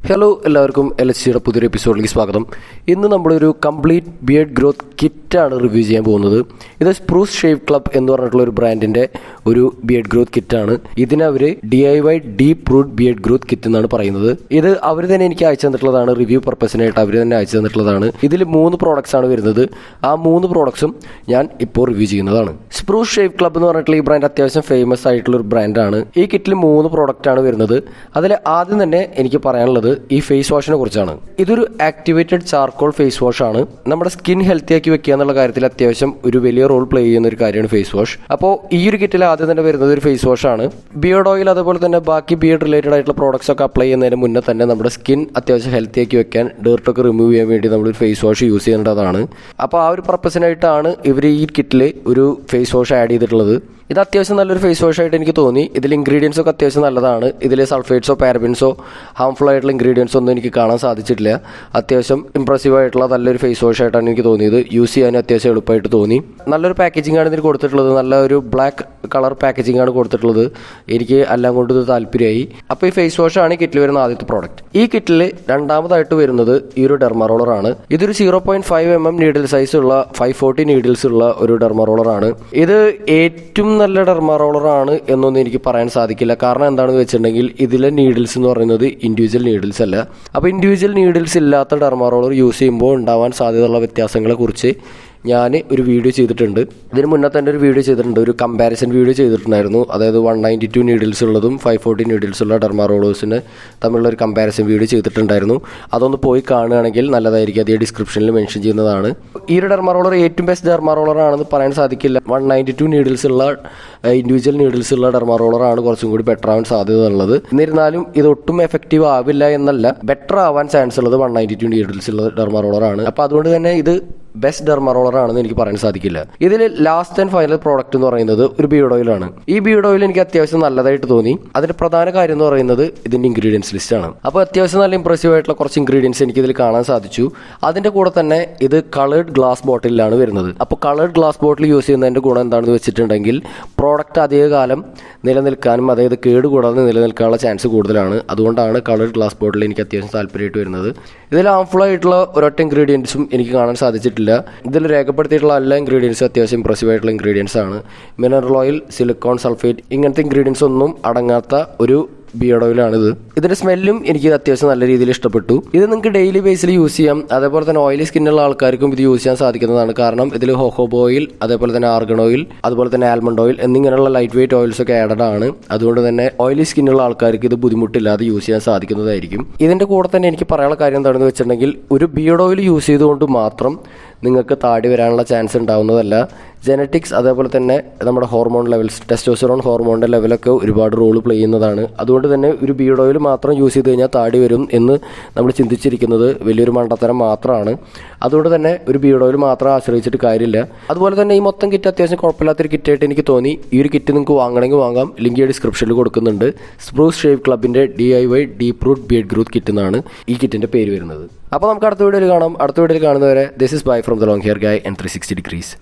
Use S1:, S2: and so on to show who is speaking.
S1: Hello എല്ലാവർക്കും LHCയുടെ പുതിയൊരു എപ്പിസോഡിലേക്ക് സ്വാഗതം. ഇന്ന് നമ്മളൊരു കംപ്ലീറ്റ് ബിയർഡ് ഗ്രോത്ത് കിറ്റാണ് റിവ്യൂ ചെയ്യാൻ പോകുന്നത്. ഇത് സ്പ്രൂസ് ഷേവ് ക്ലബ് എന്ന് പറഞ്ഞിട്ടുള്ള ഒരു ബ്രാൻഡിൻ്റെ ഒരു ബിയർഡ് ഗ്രോത്ത് കിറ്റാണ്. ഇതിനെ അവർ DIY deep root beard growth kit എന്നാണ് പറയുന്നത്. ഇത് അവർ തന്നെ എനിക്ക് അയച്ചു തന്നിട്ടുള്ളതാണ്, റിവ്യൂ പർപ്പസിനായിട്ട് അവർ തന്നെ അയച്ചു തന്നിട്ടുള്ളതാണ്. ഇതിൽ 3 പ്രോഡക്ട്സ് ആണ് വരുന്നത്. ആ 3 പ്രോഡക്ട്സും ഞാൻ ഇപ്പോൾ റിവ്യൂ ചെയ്യുന്നതാണ്. സ്പ്രൂസ് ഷേവ് ക്ലബ് എന്ന് പറഞ്ഞിട്ടുള്ള ഈ ബ്രാൻഡ് അത്യാവശ്യം ഫേമസ് ആയിട്ടുള്ള ഒരു ബ്രാൻഡാണ്. ഈ കിറ്റിൽ 3 പ്രോഡക്റ്റാണ് വരുന്നത്. അതിൽ ആദ്യം തന്നെ എനിക്ക് പറയാനുള്ളത് ഈ ഫേസ് വാഷിനെ കുറിച്ചാണ്. ഇതൊരു ആക്ടിവേറ്റഡ് ചാർക്കോൾ ഫേസ് വാഷ് ആണ്. നമ്മുടെ സ്കിൻ ഹെൽത്തി ആക്കി വെക്കുക എന്നുള്ള കാര്യത്തിൽ അത്യാവശ്യം ഒരു വലിയ റോൾ പ്ലേ ചെയ്യുന്ന ഒരു കാര്യമാണ് ഫേസ് വാഷ്. അപ്പോൾ ഈ ഒരു കിറ്റിൽ ആദ്യം തന്നെ വരുന്നത് ഒരു ഫേസ് വാഷ് ആണ്. ബിയർഡ് ഓയിൽ അതുപോലെ തന്നെ ബാക്കി ബിയർഡ് റിലേറ്റഡ് ആയിട്ടുള്ള പ്രോഡക്ട്സ് ഒക്കെ അപ്ലൈ ചെയ്യുന്നതിന് മുന്നേ തന്നെ നമ്മുടെ സ്കിൻ അത്യാവശ്യം ഹെൽത്തി ആക്കി വെക്കാൻ, ഡേർട്ടൊക്കെ റിമൂവ് ചെയ്യാൻ വേണ്ടി നമ്മൾ ഒരു ഫേസ് വാഷ് യൂസ് ചെയ്യേണ്ടതാണ്. അപ്പോൾ ആ ഒരു പർപ്പസിനായിട്ടാണ് ഇവർ ഈ കിറ്റിൽ ഒരു ഫേസ് വാഷ് ആഡ് ചെയ്തിട്ടുള്ളത്. ഇത് അത്യാവശ്യം നല്ലൊരു ഫേസ് വാഷ് ആയിട്ട് എനിക്ക് തോന്നി. ഇതിൽ ഇൻഗ്രീഡിയൻസ് ഒക്കെ അത്യാവശ്യം നല്ലതാണ്. ഇതിൽ സൾഫേറ്റ്സോ പാരബിൻസോ ഹാംഫുൾ ആയിട്ടുള്ള ഇൻഗ്രീഡിയൻസ് ഒന്നും എനിക്ക് കാണാൻ സാധിച്ചിട്ടില്ല. അത്യാവശ്യം ഇംപ്രസീവ് ആയിട്ടുള്ള നല്ലൊരു ഫേസ് വാഷ് ആയിട്ടാണ് എനിക്ക് തോന്നിയത്. യൂസ് ചെയ്യാനും അത്യാവശ്യം എളുപ്പമായിട്ട് തോന്നി. നല്ലൊരു പാക്കേജിംഗ് ആണ് ഇതിന് കൊടുത്തിട്ടുള്ളത്. നല്ലൊരു ബ്ലാക്ക് കളർ പാക്കേജിംഗ് ആണ് കൊടുത്തിട്ടുള്ളത്. എനിക്ക് എല്ലാം കൊണ്ട് ഇത് താല്പര്യമായി. അപ്പോൾ ഈ ഫേസ് വാഷ് ആണ് ഈ കിറ്റിൽ വരുന്ന ആദ്യത്തെ പ്രോഡക്റ്റ്. ഈ കിറ്റിൽ രണ്ടാമതായിട്ട് വരുന്നത് ഈ ഒരു ഡെർമാറോളർ ആണ്. ഇതൊരു 0.5 mm നീഡിൽ സൈസ് ഉള്ള 540 നീഡിൽസ് ഉള്ള ഒരു ഡെർമാറോളർ ആണ്. ഇത് ഏറ്റവും നല്ല ഡെർമാറോളർ ആണ് എന്നൊന്നും എനിക്ക് പറയാൻ സാധിക്കില്ല. കാരണം എന്താണെന്ന് വെച്ചിട്ടുണ്ടെങ്കിൽ ഇതിലെ നീഡിൽസ് എന്ന് പറയുന്നത് ഇൻഡിവിജ്വൽ നീഡിൽസ് അല്ല. അപ്പോൾ ഇൻഡിവിജ്വൽ നീഡിൽസ് ഇല്ലാത്ത ഡെർമാറോളർ യൂസ് ചെയ്യുമ്പോൾ ഉണ്ടാവാൻ സാധ്യതയുള്ള വ്യത്യാസങ്ങളെ കുറിച്ച് ഞാൻ ഒരു വീഡിയോ ചെയ്തിട്ടുണ്ട്. ഇതിന് മുന്നേ തന്നെ ഒരു വീഡിയോ ചെയ്തിട്ടുണ്ട്, ഒരു കമ്പാരിസൺ വീഡിയോ ചെയ്തിട്ടുണ്ടായിരുന്നു. അതായത് 192 നീഡിൽസ് ഉള്ളതും 540 നീഡിൽസ് ഉള്ള ഡെർമാറോളേഴ്സിന് തമ്മിലുള്ള ഒരു കമ്പാരിസൺ വീഡിയോ ചെയ്തിട്ടുണ്ടായിരുന്നു. അതൊന്ന് പോയി കാണുകയാണെങ്കിൽ നല്ലതായിരിക്കും. അതേ ഡിസ്ക്രിപ്ഷനിൽ മെൻഷൻ ചെയ്യുന്നതാണ്. ഈ ഒരു ഡെർമാറോളർ ഏറ്റവും ബെസ്റ്റ് ഡെർമാറോളർ ആണെന്ന് പറയാൻ സാധിക്കില്ല. 192 നീഡിൽസ് ഉള്ള ഇൻഡിവിജ്വൽ നീഡിൽസ് ഉള്ള ഡെർമാറോളറാണ് കുറച്ചും കൂടി ബെറ്റർ ആവാൻ സാധ്യത ഉള്ളത്. എന്നിരുന്നാലും ഇത് ഒട്ടും എഫക്റ്റീവ് ആവില്ല എന്നല്ല, ബെറ്റർ ആവാൻ ചാൻസ് ഉള്ളത് 192 നീഡിൽസ് ഉള്ള ഡെർമാറോളറാണ്. അപ്പോൾ അതുകൊണ്ട് തന്നെ ഇത് ബെസ്റ്റ് ഡെർമാറോളർ ആണെന്ന് എനിക്ക് പറയാൻ സാധിക്കില്ല. ഇതിൽ ലാസ്റ്റ് ആൻഡ് ഫൈനൽ പ്രോഡക്റ്റ് എന്ന് പറയുന്നത് ഒരു ബിയർഡ് ഓയിലാണ്. ഈ ബിയർഡ് ഓയിൽ എനിക്ക് അത്യാവശ്യം നല്ലതായിട്ട് തോന്നി. അതിന്റെ പ്രധാന കാര്യം എന്ന് പറയുന്നത് ഇതിന്റെ ഇൻഗ്രീഡിയൻസ് ലിസ്റ്റ് ആണ്. അപ്പോൾ അത്യാവശ്യം നല്ല ഇംപ്രസീവ് ആയിട്ടുള്ള കുറച്ച് ഇൻഗ്രീഡിയൻസ് എനിക്ക് ഇതിൽ കാണാൻ സാധിച്ചു. അതിന്റെ കൂടെ തന്നെ ഇത് കളേർഡ് ഗ്ലാസ് ബോട്ടിലാണ് വരുന്നത്. അപ്പോൾ കളേർഡ് ഗ്ലാസ് ബോട്ടിൽ യൂസ് ചെയ്യുന്നതിന്റെ ഗുണം എന്താണെന്ന് വെച്ചിട്ടുണ്ടെങ്കിൽ പ്രോഡക്റ്റ് അധികകാലം നിലനിൽക്കാനും അതായത് കേടുകൂടാതെ നിലനിൽക്കാനുള്ള ചാൻസ് കൂടുതലാണ്. അതുകൊണ്ടാണ് കളേർഡ് ഗ്ലാസ് ബോട്ടിൽ എനിക്ക് അത്യാവശ്യം താല്പര്യമായിട്ട് വരുന്നത്. ഇതിൽ ഹാംഫുൾ ആയിട്ടുള്ള ഒരൊറ്റ ഇൻഗ്രീഡിയൻസും എനിക്ക് കാണാൻ സാധിച്ചിട്ടില്ല. ഇതിൽ രേഖപ്പെടുത്തിയിട്ടുള്ള എല്ലാ ഇൻഗ്രീഡിയൻസും അത്യാവശ്യം ഇംപ്രസീവ് ആയിട്ടുള്ള ഇൻഗ്രീഡിയൻസ് ആണ്. മിനറൽ ഓയിൽ, സിലിക്കോൺ സൾഫേറ്റ് ഇങ്ങനത്തെ ഇൻഗ്രീഡിയൻസ് ഒന്നും അടങ്ങാത്ത ഒരു ബിയർഡ് ഓയിലാണിത്. ഇതിന്റെ സ്മെല്ലും എനിക്ക് അത്യാവശ്യം നല്ല രീതിയിൽ ഇഷ്ടപ്പെട്ടു. ഇത് നിങ്ങൾക്ക് ഡെയിലി ബേസിൽ യൂസ് ചെയ്യാം. അതേപോലെ തന്നെ ഓയിലി സ്കിന്നുള്ള ആൾക്കാർക്കും ഇത് യൂസ് ചെയ്യാൻ സാധിക്കുന്നതാണ്. കാരണം ഇതിൽ ഹോഹോബോ ഓയിൽ, അതേപോലെ തന്നെ ആർഗൺ ഓയിൽ, അതുപോലെ തന്നെ ആൽമണ്ട് ഓയിൽ എന്നിങ്ങനെയുള്ള ലൈറ്റ് വെയിറ്റ് ഓയിൽസ് ഒക്കെ ആഡഡ് ആണ്. അതുകൊണ്ട് തന്നെ ഓയിലി സ്കിന്നുള്ള ആൾക്കാർക്ക് ഇത് ബുദ്ധിമുട്ടില്ലാതെ യൂസ് ചെയ്യാൻ സാധിക്കുന്നതായിരിക്കും. ഇതിന്റെ കൂടെ തന്നെ എനിക്ക് പറയാനുള്ള കാര്യം എന്താണെന്ന് വെച്ചിട്ടുണ്ടെങ്കിൽ ഒരു ബിയർഡ് ഓയിൽ യൂസ് ചെയ്തുകൊണ്ട് മാത്രം നിങ്ങൾക്ക് താടി വരാനുള്ള ചാൻസ് ഉണ്ടാവുന്നതല്ല. ജനറ്റിക്സ് അതേപോലെ തന്നെ നമ്മുടെ ഹോർമോൺ ലെവൽസ്, ടെസ്റ്റോസ്റ്ററോൺ ഹോർമോണിൻ്റെ ലെവലൊക്കെ ഒരുപാട് റോൾ പ്ലേ ചെയ്യുന്നതാണ്. അതുകൊണ്ട് തന്നെ ഒരു ബിയർഡ് ഓയിൽ മാത്രം യൂസ് ചെയ്ത് കഴിഞ്ഞാൽ താടി വരും എന്ന് നമ്മൾ ചിന്തിച്ചിരിക്കുന്നത് വലിയൊരു മണ്ടത്തരം മാത്രമാണ്. അതുകൊണ്ട് തന്നെ ഒരു ബിയർഡ് ഓയിൽ മാത്രം ആശ്രയിച്ചിട്ട് കാര്യമില്ല. അതുപോലെ തന്നെ ഈ മൊത്തം കിറ്റ് അത്യാവശ്യം കുഴപ്പമില്ലാത്തൊരു കിറ്റായിട്ട് എനിക്ക് തോന്നി. ഈ ഒരു കിറ്റ് നിങ്ങൾക്ക് വാങ്ങണമെങ്കിൽ വാങ്ങാം. ലിങ്ക് ഡിസ്ക്രിപ്ഷനിൽ കൊടുക്കുന്നുണ്ട്. സ്പ്രൂസ് ഷേവ് ക്ലബിൻ്റെ DIY deep root beard growth kit എന്നാണ് ഈ കിറ്റിൻ്റെ പേര് വരുന്നത്. അപ്പോൾ നമുക്ക് അടുത്ത വീഡിയോയിൽ കാണാം. അടുത്ത വീഡിയോയിൽ കാണുന്നവരെ this is bye from the long hair guy and 360 degrees.